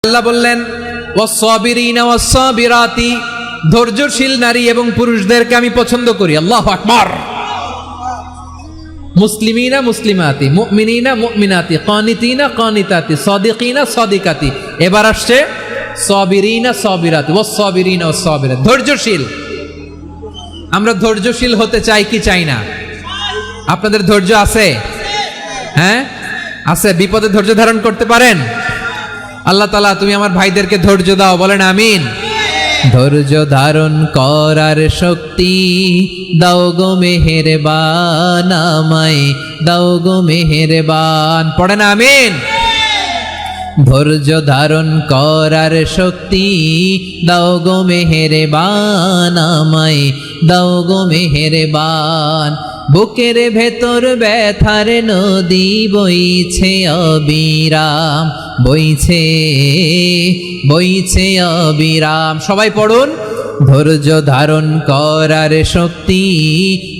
আল্লাহ বললেন ওয়াস-সাবিরিনা ওয়াস-সাবিরাতি, ধৈর্যশীল নারী এবং পুরুষদেরকে আমি পছন্দ করি। আল্লাহু আকবার। মুসলিমিনা মুসলিমাতি, মুমিনিনা মুমিনাতি, কানিতিনা কানিতাতি, সাদিকিনা সাদিকাতি। এবার আসছে সাবিরিনা সাবিরাতি, ওয়াস-সাবিরিনা ওয়াস-সাবিরাতি, ধৈর্যশীল। আমরা ধৈর্যশীল হতে চাই কি চাই না? আপনাদের ধৈর্য আছে? হ্যাঁ আছে। বিপদে ধৈর্য ধারণ করতে পারেন? আল্লাহ তাআলা তুমি আমার ভাইদেরকে ধৈর্য দাও, বলেন আমিন। ধৈর্য ধারণ করার শক্তি দাও গো মেহেরবান, আমায় দাও গো মেহেরবান, পড়েন আমিন। ধৈর্য ধারণ করার শক্তি দাও গো মেহেরবান, আমায় দাও গো মেহেরবান। বুকের ভেতর ব্যথার নদী বইছে অবিরাম, বইছে বইছে অবিরাম। সবাই পড়ুন, ধৈর্য ধারণ করার শক্তি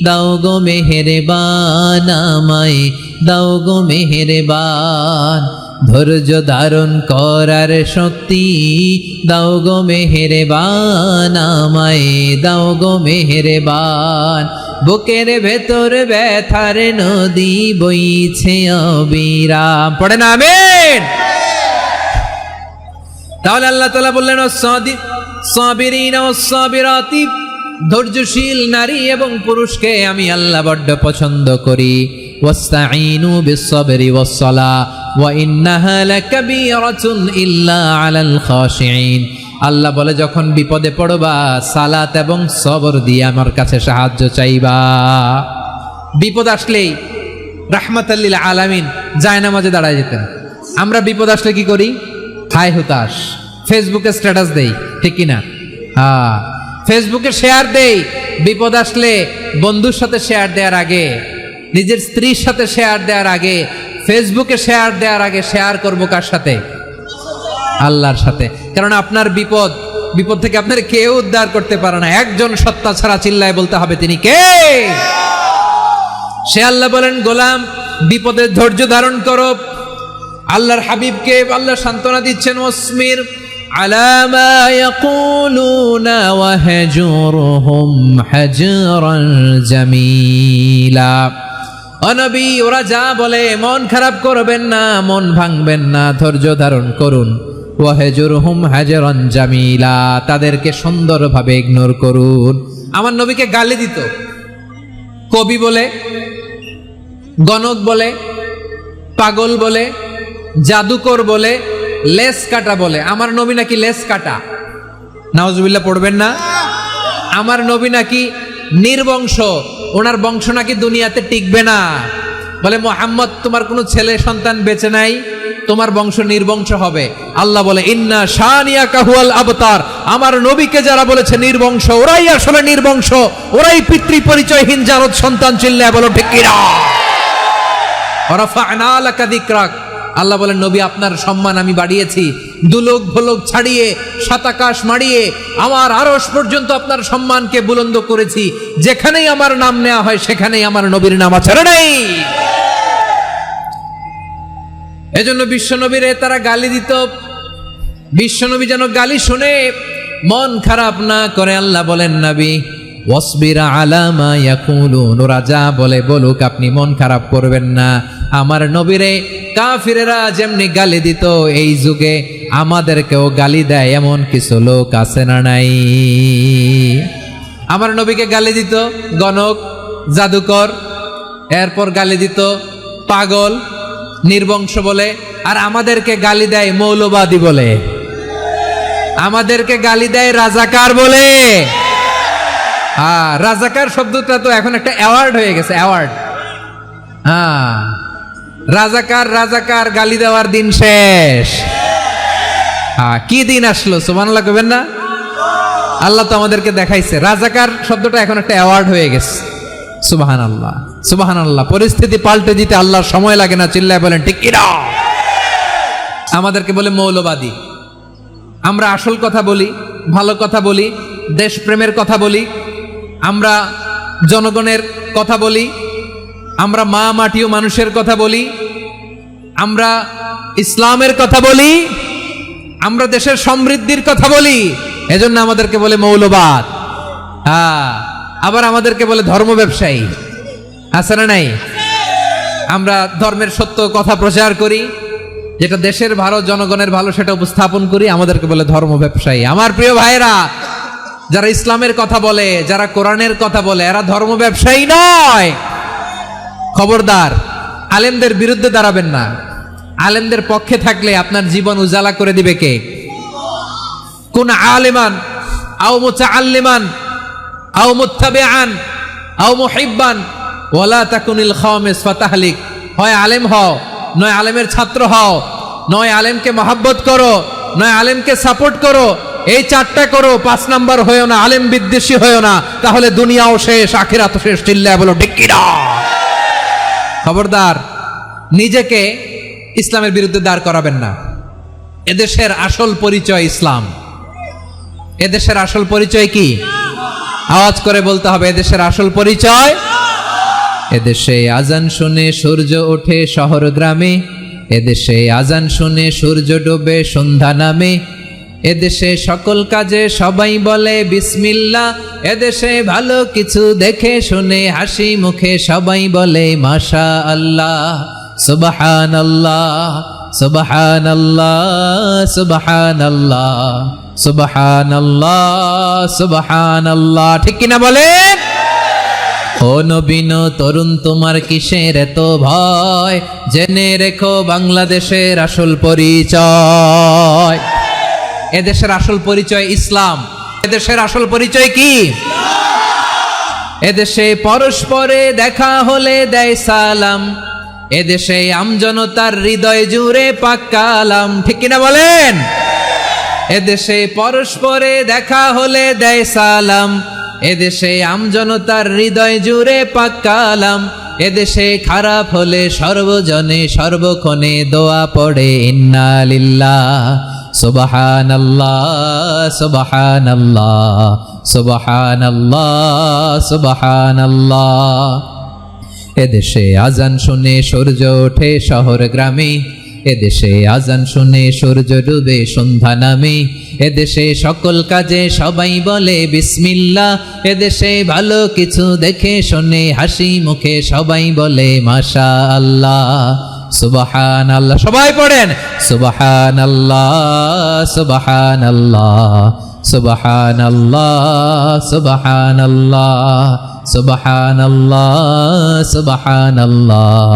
দাও গো মেহেরবান, আমায় দাও গো মেহেরবান। ধৈর্য ধারণ করার শক্তি দাও গো মেহেরবান, আমায় দাও গো মেহেরবান। বুকের ভেতর ব্যথার নদী বইছে অবিরাম, পড়েন আমিন। তাহলে আল্লাহ তাআলা বললেন সাবিরিনা ওয়াস-সাবিরাতি, ধৈর্যশীল নারী এবং পুরুষকে আমি আল্লাহ বড্ড পছন্দ করি। ওয়াস্তাঈনু বিস-সাবরি ওয়াস-সালাহ ওয়া ইন্নাহা লাকাবীরাতুন ইল্লা আলাল খাশিঈন। আল্লাহ বলে যখন বিপদে পড়বা সালাত এবং সবর দিয়ে আমার কাছে সাহায্য চাইবা। বিপদ আসলেই রাহমাতাল লিল আলামিন জায়নামাজে দাঁড়ায় যেতেন। আমরা বিপদ আসলে কি করি? হায় হুতাশ, ফেসবুকে স্ট্যাটাস দেই, ঠিক কিনা? হ্যাঁ, ফেসবুকে শেয়ার দেই। বিপদ আসলে বন্ধুর সাথে শেয়ার দেওয়ার আগে, নিজের স্ত্রীর সাথে শেয়ার দেওয়ার আগে, ফেসবুকে শেয়ার দেওয়ার আগে শেয়ার করবো কার সাথে? আল্লাহর সাথে। কারণ আপনার বিপদ থেকে আপনার কেউ উদ্ধার করতে পারে না, একজন সত্তা ছাড়া। চিল্লায় বলতে হবে তিনি কে? সে আল্লাহ বলেন গোলাম বিপদে ধৈর্য ধারণ করো। আল্লাহর হাবিবকে আল্লাহ সান্ত্বনা দিচ্ছেন, ওয়াসমির আলা মা ইয়াকুলুনা ওয়াহজুরহুম হাজরান জামিলা। ও নবী, ওরা যা বলে মন খারাপ করবেন না, মন ভাঙবেন না, ধৈর্য ধারণ করুন। ওয়াহজুরহুম হাজরান জামিলা, তাদেরকে সুন্দরভাবে ইগনোর করুন। আমার নবীকে গালি দিত কবি বলে, গণক বলে, পাগল বলে, জাদুকর বলে, লেস কাটা বলে। আমার নবী নাকি লেস কাটা, নাউজুবিল্লাহ পড়বেন না। আমার নবী নাকি নির্বংশ, ওনার বংশ নাকি দুনিয়াতে টিকবে না। বলে মুহাম্মদ তোমার কোনো ছেলে সন্তান বেঁচে নাই, তোমার বংশ নির্বংশ হবে। আল্লাহ বলে ইন্না শানিয়াকা হুয়াল আবতার। আমার নবীকে যারা বলেছে নির্বংশ, ওরাই আসলে নির্বংশ, ওরাই পিতৃ পরিচয়হীন জারদ সন্তান। চিল্লায় বলো ঠিক কিনা? রাফা'না লাকা যিকরাক। আল্লাহ বলেন নবী আপনার সম্মান আমি বাড়িয়েছি, দুলোক ভোলোক ছাড়িয়ে সাত আকাশ মাড়িয়ে আমার আরশ পর্যন্ত আপনার সম্মানকে বুলন্দ করেছি। যেখানেই আমার নাম নেওয়া হয় সেখানেই আমার নবীর নাম আছে, নেই? এজন্য বিশ্বনবীরে তারা গালি দিত। বিশ্বনবী যেন গালি শুনে মন খারাপ না করে আল্লাহ বলেন নবী ওয়াসবির আলা মা ইয়াকুলুন, ওরা যা বলে বলুক, আপনি মন খারাপ করবেন না। আমার নবীরে কাফিরেরা যেমনি গালি দিত, এই যুগে আমাদেরকেও গালি দেয় এমন কিছু লোক আছে না নাই? আমার নবীকে গালি দিত গণক, জাদুকর, এরপর গালি দিত পাগল, নির্বংশ বলে। আর আমাদেরকে গালি দেয় মৌলবাদী বলে, আমাদেরকে গালি দেয় রাজাকার বলে। রাজাকার শব্দটা তো এখন একটা অ্যাওয়ার্ড হয়ে গেছে, অ্যাওয়ার্ড। রাজাকার রাজাকার গালি দেওয়ার দিন শেষ। কি দিন আসলো? সুবহানাল্লাহ কইবেন না? আল্লাহ তো আমাদেরকে দেখাইছে রাজাকার শব্দটা এখন একটা অ্যাওয়ার্ড হয়ে গেছে। সুবহানাল্লাহ সুবহানাল্লাহ। পরিস্থিতি পাল্টে দিতে আল্লাহর সময় লাগে না। চিল্লায় বলেন ঠিক কিনা? আমাদেরকে বলে মৌলবাদী। আমরা আসল কথা বলি, ভালো কথা বলি, দেশপ্রেমের কথা বলি, আমরা জনগণের কথা বলি, আমরা মা মাটি ও মানুষের কথা বলি, আমরা ইসলামের কথা বলি, আমরা দেশের সমৃদ্ধির কথা বলি, এজন্য আমাদেরকে বলে মৌলবাদ। আবার আমাদেরকে বলে ধর্ম ব্যবসায়ী। আছে না নাই? আমরা ধর্মের সত্য কথা প্রচার করি, যেটা দেশের ভালো, জনগণের ভালো, সেটা উপস্থাপন করি, আমাদেরকে বলে ধর্ম ব্যবসায়ী। আমার প্রিয় ভাইরা, যারা ইসলামের কথা বলে, যারা কোরআনের কথা বলে, এরা ধর্ম ব্যবসায়ী নয়। খবরদার, আলেমদের বিরুদ্ধে দাঁড়াবেন না। আলেমদের পক্ষে থাকলে আপনার জীবন উজালা করে দিবে কে? কোন আলেমান আও মুতাআল্লিমান আও মুত্তাবিআন আও মুহিব্বান ওয়ালা তাকুনিল খামিস ফাতাহলিক। হয় আলেম হও, নয় আলেমের ছাত্র হও, নয় আলেমকে মহব্বত করো, নয় আলেমকে সাপোর্ট করো। এই চারটা করো, 5 নাম্বার হয়েও না, আলেম বিদ্বেষী হয়েও না, তাহলে দুনিয়াও শেষ, আখিরাতও শেষ। চিল্লায় বলো ঠিক কি না? খবরদার, নিজেকে ইসলামের বিরুদ্ধে দাঁড় করাবেন না। এদেশের আসল পরিচয় ইসলাম। এদেশের আসল পরিচয় কি? আওয়াজ করে বলতে হবে, এদেশের আসল পরিচয়। এদেশে আজান শুনে সূর্য ওঠে শহর গ্রামে, এদেশে আজান শুনে সূর্য ডোবে সন্ধ্যা নামে, এদেশে সকল কাজে সবাই বলে বিসমিল্লাহ, এদেশে ভালো কিছু দেখে শুনে হাসি মুখে সবাই বলে মাশা আল্লাহ, সুবহানাল্লাহ, সুবহানাল্লাহ, সুবহানাল্লাহ, সুবহানাল্লাহ, সুবহানাল্লাহ। ঠিক কিনা বলেন? ও নবীন তরুণ, তোমার কিসের এত ভয়? জেনে রেখো বাংলাদেশের আসল পরিচয়। এদেশের আসল পরিচয় ইসলাম। এদেশের আসল পরিচয় কি? এদেশে পরস্পরে দেখা হলে দেয় সালাম, এদেশে আমজনতার হৃদয় জুড়ে পাক কালাম। ঠিক কিনা বলেন? এদেশে পরস্পরে দেখা হলে দেয় সালাম, এদেশে আমজনতার হৃদয় জুড়ে পাক কালাম, এদেশে খারাপ হলে সর্বজনে সর্বক্ষণে দোয়া পড়ে ইন্না লিল্লাহ, সুবহানাল্লাহ, সুবহানাল্লাহ, সুবহানাল্লাহ, সুবহানাল্লাহ। এদেশে আজান শুনে সূর্য ওঠে শহর গ্রামে, এদেশে আজান শুনে সূর্য ডুবে সন্ধ্যা নামে, এদেশে সকল কাজে সবাই বলে বিসমিল্লাহ, এদেশে ভালো কিছু দেখে শুনে হাসি মুখে সবাই বলে মাশা আল্লাহ, সুবহানাল্লাহ। সবাই পড়েন সুবহানাল্লাহ, সুবহানাল্লাহ, সুবহানাল্লাহ, সুবহানাল্লাহ, সুবহানাল্লাহ, সুবহানাল্লাহ,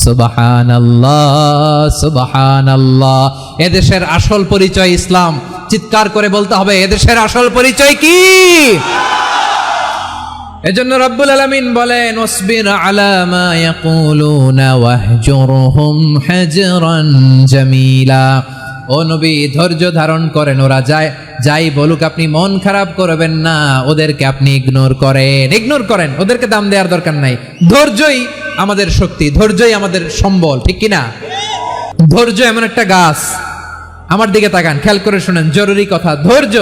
সুবহানাল্লাহ, সুবহানাল্লাহ। এদেশের আসল পরিচয় ইসলাম। চিৎকার করে বলতে হবে, এদেশের আসল পরিচয় কি? এজন্য রব্বুল আলামিন বলেন, ওয়াসবির আলা মা ইয়াকুলুনা ওয়াহজুরহুম হাজরান জামিলা। ও নবী, ধৈর্য ধারণ করেন, ওরা যাই বলুক আপনি মন খারাপ করবেন না, ওদেরকে আপনি ইগনোর করেন, ওদেরকে দাম দেওয়ার দরকার নাই। ধৈর্যই আমাদের শক্তি, ধৈর্যই আমাদের সম্বল। ঠিক কিনা? ধৈর্য এমন একটা গাছ, আমার দিকে তাকান, খেয়াল করে শুনেন, জরুরি কথা। ধৈর্য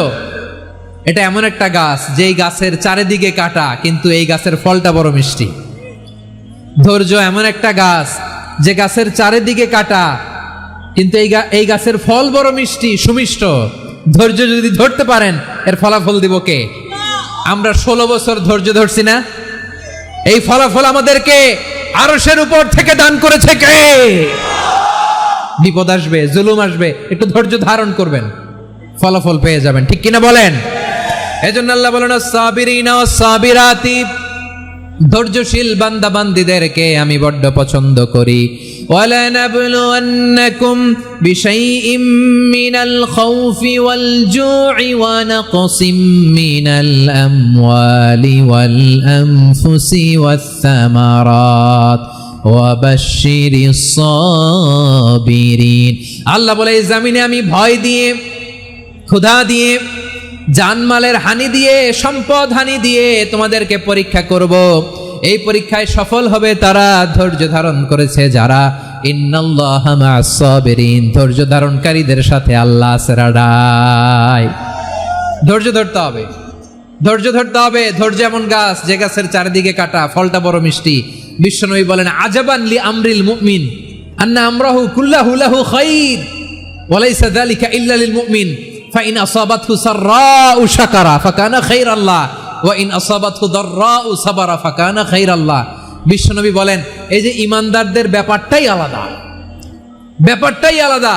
এটা এমন একটা গাছ, যেই গাছের চারিদিকে কাটা, কিন্তু এই গাছের ফলটা বড় মিষ্টি। ধৈর্য এমন একটা গাছ, যে গাছের চারিদিকে কাটা, কিন্তু এই গাছের ফল বড় মিষ্টি, সুমিষ্ট। ধৈর্য যদি ধরতে পারেন, এর ফলাফল দিব কে? আমরা 16 বছর ধৈর্য ধরছি না? এই ফলাফল আমাদেরকে আরশের উপর থেকে দান করেছে কে? বিপদ আসবে, জুলুম আসবে, একটু ধৈর্য ধারণ করবেন, ফলাফল পেয়ে যাবেন। ঠিক কিনা বলেন? এজন্য আল্লাহ বলেন, আস-সাবিরিনা ওয়াস-সাবিরাতি, ধৈর্যশীল বান্দা বান্দীদেরকে আমি বড্ড পছন্দ করি। ওয়ালা নাবলুওয়ান্নাকুম বিশাইইম মিনাল খাউফি ওয়াল জু'i ওয়া নাকসিম মিনাল আমওয়ালি ওয়াল আনফুসি ওয়াস সামারাত ওয়া বাশশিরিস সাবিরিন। আল্লাহ বলে, এই জমিনে আমি ভয় দিয়ে, ক্ষুধা দিয়ে, জানমালের হানি দিয়ে, সম্পদ হানি দিয়ে তোমাদেরকে পরীক্ষা করব। এই পরীক্ষায় সফল হবে তারা, ধৈর্য ধারণ করেছে যারা। ইন্নাল্লাহা মা'আস সাবিরিন, ধৈর্য ধারণকারীদের সাথে আল্লাহ আছে রাডাই। ধৈর্য ধরতে হবে, ধৈর্য ধরতে হবে। ধৈর্য এমন গাছ, যে গাছের চারিদিকে কাটা, ফলটা বড় মিষ্টি। বিশ্বনবী বলেন, আজাবান লি আমরিল মুমিন আন্না আমরাহু কুল্লাহু লাহু খাইর। ওয়ালাইসা যালিকা ইল্লা লিল মুমিন ফাইন আসাবাতহু সাররাউ শাকারা ফাকানা খাইরাল্লাহ ওয়া ইন আসাবাতহু দাররাউ সাবারা ফাকানা খাইরাল্লাহ। বিশ্বনবী বলেন এই যে ঈমানদারদের ব্যাপারটাই আলাদা, ব্যাপারটাই আলাদা।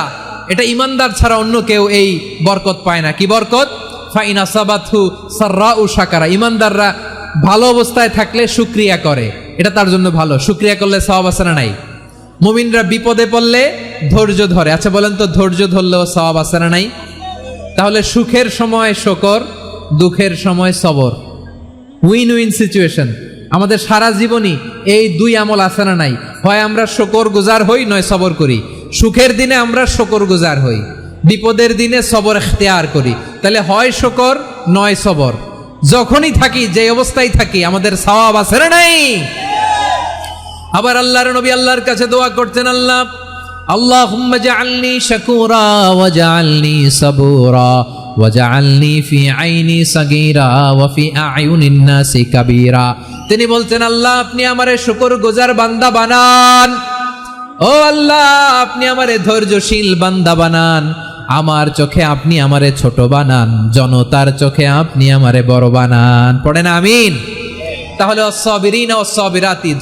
এটা ঈমানদার ছাড়া অন্য কেউ এই বরকত পায় না। কি বরকত? ফাইন আসাবাতহু সাররাউ শাকারা। ঈমানদাররা ভালো অবস্থায় থাকলে শুকরিয়া করে, এটা তার জন্য ভালো। শুকরিয়া করলে সওয়াব আছে না নাই? মুমিনরা বিপদে পড়লে ধৈর্য ধরে। আচ্ছা বলেন তো, ধৈর্য ধরলেও সওয়াব আছে না নাই? তাহলে সুখের সময় শুকর, দুঃখের সময় সবর, উইন উইন সিচুয়েশন। আমাদের সারা জীবনই এই দুই আমল আছে না নাই? হয় আমরা শুকর গুজার হই, নয় সবর করি। সুখের দিনে আমরা শুকর গুজার হই, বিপদের দিনে সবর ইখতিয়ার করি। তাহলে হয় শুকর নয় সবর। যখনই থাকি, যে অবস্থায় থাকি, আমাদের সওয়াব আছে না নাই? আবার আল্লাহর নবী আল্লাহর কাছে দোয়া করতেন, আল্লাহ আল্লাহুম্মা জাআলনি শাকুরা ওয়া জাআলনি সাবুরা ওয়া জাআলনি ফি আইনি সাগীরা ওয়া ফি আ'য়ুনিন নাসি কাবীরা। তিনি বলতেন, আল্লাহ আপনি আমারে শুকরগুজার বান্দা বানান, ও আল্লাহ আপনি আমারে ধৈর্যশীল বান্দা বানান, আমার চোখে আপনি আমারে ছোট বানান, জনতার চোখে আপনি আমারে বড় বানান। পড়েন আমিন। তাহলে অস-সাবিরিনা ওয়াস-সাবিরাতি